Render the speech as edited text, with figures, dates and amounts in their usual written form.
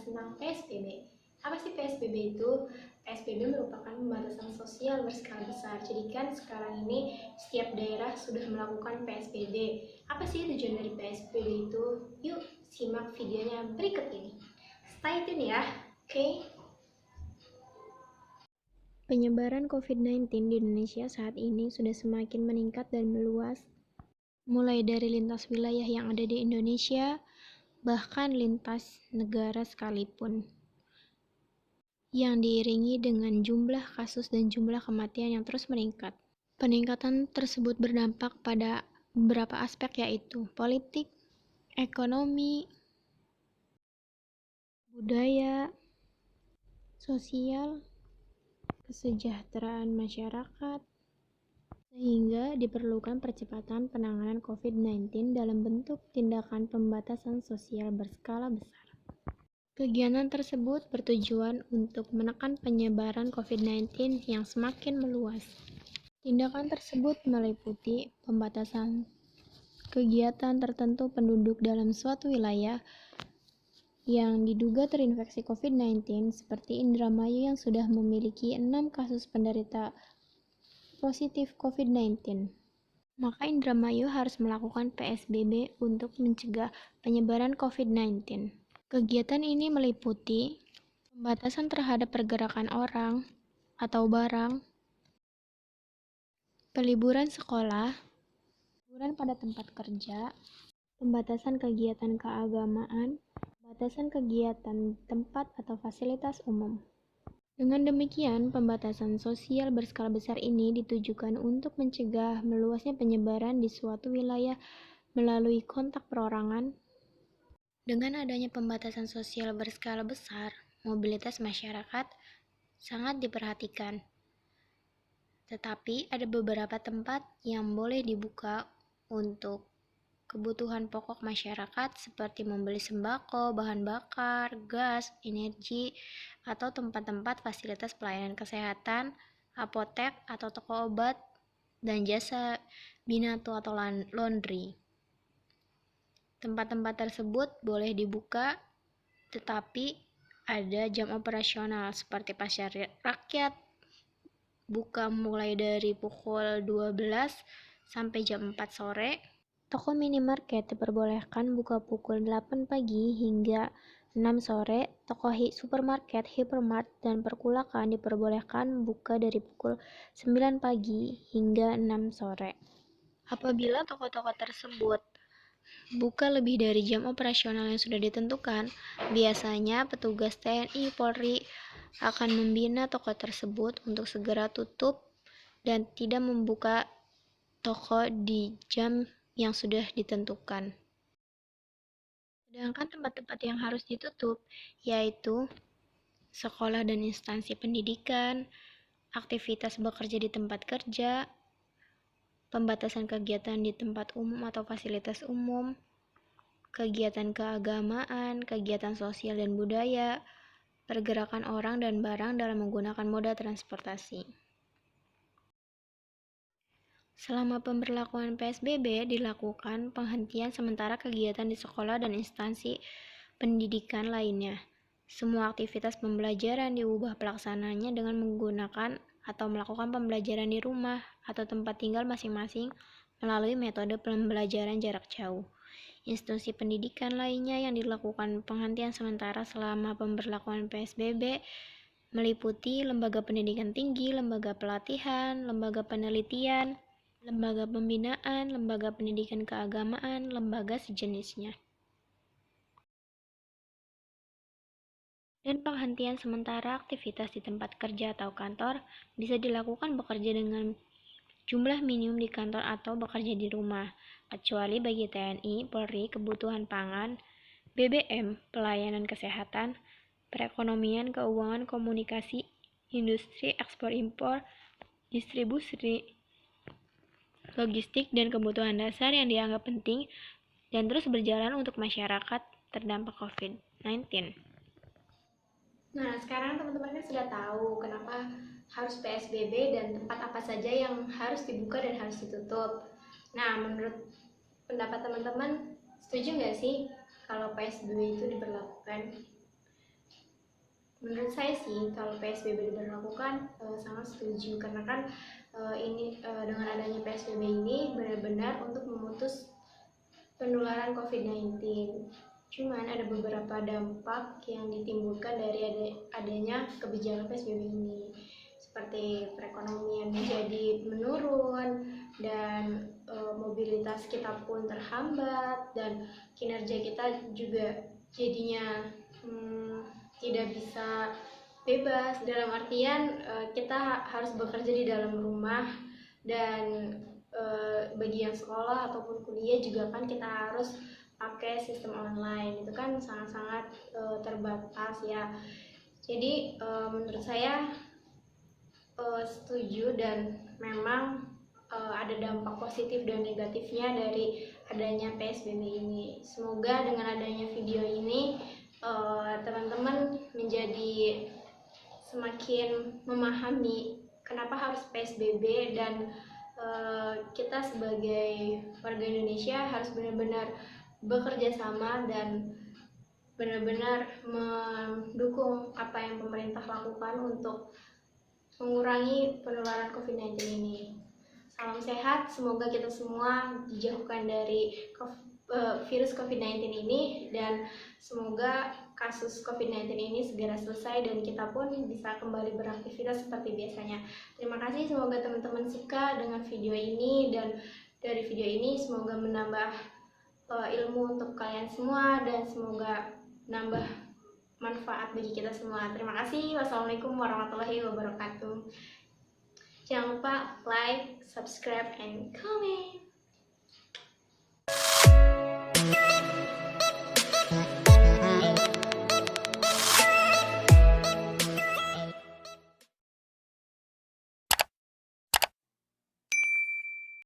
tentang PSBB. Apa sih PSBB itu? PSBB merupakan pembatasan sosial berskala besar. Jadi kan sekarang ini setiap daerah sudah melakukan PSBB. Apa sih tujuan dari PSBB itu? Yuk simak videonya berikut ini. Stay tune ya, oke? Penyebaran COVID-19 di Indonesia saat ini sudah semakin meningkat dan meluas, mulai dari lintas wilayah yang ada di Indonesia, bahkan lintas negara sekalipun, yang diiringi dengan jumlah kasus dan jumlah kematian yang terus meningkat. Peningkatan tersebut berdampak pada beberapa aspek, yaitu politik, ekonomi, budaya, sosial, kesejahteraan masyarakat, sehingga diperlukan percepatan penanganan COVID-19 dalam bentuk tindakan pembatasan sosial berskala besar. Kegiatan tersebut bertujuan untuk menekan penyebaran COVID-19 yang semakin meluas. Tindakan tersebut meliputi pembatasan kegiatan tertentu penduduk dalam suatu wilayah yang diduga terinfeksi COVID-19, seperti Indramayu yang sudah memiliki 6 kasus penderita positif COVID-19. Maka Indramayu harus melakukan PSBB untuk mencegah penyebaran COVID-19. Kegiatan ini meliputi pembatasan terhadap pergerakan orang atau barang, peliburan sekolah, liburan pada tempat kerja, pembatasan kegiatan keagamaan, pembatasan kegiatan tempat atau fasilitas umum. Dengan demikian, pembatasan sosial berskala besar ini ditujukan untuk mencegah meluasnya penyebaran di suatu wilayah melalui kontak perorangan. Dengan adanya pembatasan sosial berskala besar, mobilitas masyarakat sangat diperhatikan. Tetapi ada beberapa tempat yang boleh dibuka untuk kebutuhan pokok masyarakat seperti membeli sembako, bahan bakar, gas, energi, atau tempat-tempat fasilitas pelayanan kesehatan, apotek atau toko obat, dan jasa binatu atau laundry. Tempat-tempat tersebut boleh dibuka, tetapi ada jam operasional seperti pasar rakyat, buka mulai dari pukul 12 sampai jam 4 sore. Toko minimarket diperbolehkan buka pukul 8 pagi hingga 6 sore. Toko supermarket, hypermart, dan perkulakan diperbolehkan buka dari pukul 9 pagi hingga 6 sore. Apabila toko-toko tersebut buka lebih dari jam operasional yang sudah ditentukan, biasanya petugas TNI Polri akan membina toko tersebut untuk segera tutup dan tidak membuka toko di jam yang sudah ditentukan. Sedangkan tempat-tempat yang harus ditutup yaitu sekolah dan instansi pendidikan, aktivitas bekerja di tempat kerja, pembatasan kegiatan di tempat umum atau fasilitas umum, kegiatan keagamaan, kegiatan sosial dan budaya, pergerakan orang dan barang dalam menggunakan moda transportasi. Selama pemberlakuan PSBB dilakukan penghentian sementara kegiatan di sekolah dan instansi pendidikan lainnya. Semua aktivitas pembelajaran diubah pelaksananya dengan menggunakan atau melakukan pembelajaran di rumah atau tempat tinggal masing-masing melalui metode pembelajaran jarak jauh. Institusi pendidikan lainnya yang dilakukan penghentian sementara selama pemberlakuan PSBB meliputi lembaga pendidikan tinggi, lembaga pelatihan, lembaga penelitian, lembaga pembinaan, lembaga pendidikan keagamaan, lembaga sejenisnya. Dan penghentian sementara aktivitas di tempat kerja atau kantor bisa dilakukan bekerja dengan jumlah minimum di kantor atau bekerja di rumah, kecuali bagi TNI, Polri, kebutuhan pangan, BBM, pelayanan kesehatan, perekonomian, keuangan, komunikasi, industri, ekspor-impor, distribusi, logistik, dan kebutuhan dasar yang dianggap penting dan terus berjalan untuk masyarakat terdampak COVID-19. Nah, sekarang teman-teman kan sudah tahu kenapa harus PSBB dan tempat apa saja yang harus dibuka dan harus ditutup. Nah, menurut pendapat teman-teman, setuju nggak sih kalau PSBB itu diberlakukan? Menurut saya sih kalau PSBB diberlakukan sangat setuju, karena kan dengan adanya PSBB ini benar-benar untuk memutus penularan COVID-19. Cuman ada beberapa dampak yang ditimbulkan dari adanya kebijakan PSBB ini, seperti perekonomian menjadi menurun, dan mobilitas kita pun terhambat, dan kinerja kita juga jadinya tidak bisa bebas, dalam artian kita harus bekerja di dalam rumah, dan bagi yang sekolah ataupun kuliah juga kan kita harus pakai sistem online, itu kan sangat-sangat terbatas ya. Jadi menurut saya setuju, dan memang ada dampak positif dan negatifnya dari adanya PSBB ini. Semoga dengan adanya video ini teman-teman menjadi semakin memahami kenapa harus PSBB, dan kita sebagai warga Indonesia harus benar-benar bekerja sama dan benar-benar mendukung apa yang pemerintah lakukan untuk mengurangi penularan COVID-19 ini. Salam sehat, semoga kita semua dijauhkan dari virus COVID-19 ini, dan semoga kasus COVID-19 ini segera selesai dan kita pun bisa kembali beraktivitas seperti biasanya. Terima kasih, semoga teman-teman suka dengan video ini, dan dari video ini semoga menambah ilmu untuk kalian semua, dan semoga menambah manfaat bagi kita semua. Terima kasih. Wassalamualaikum warahmatullahi wabarakatuh. Jangan lupa like, subscribe, and comment.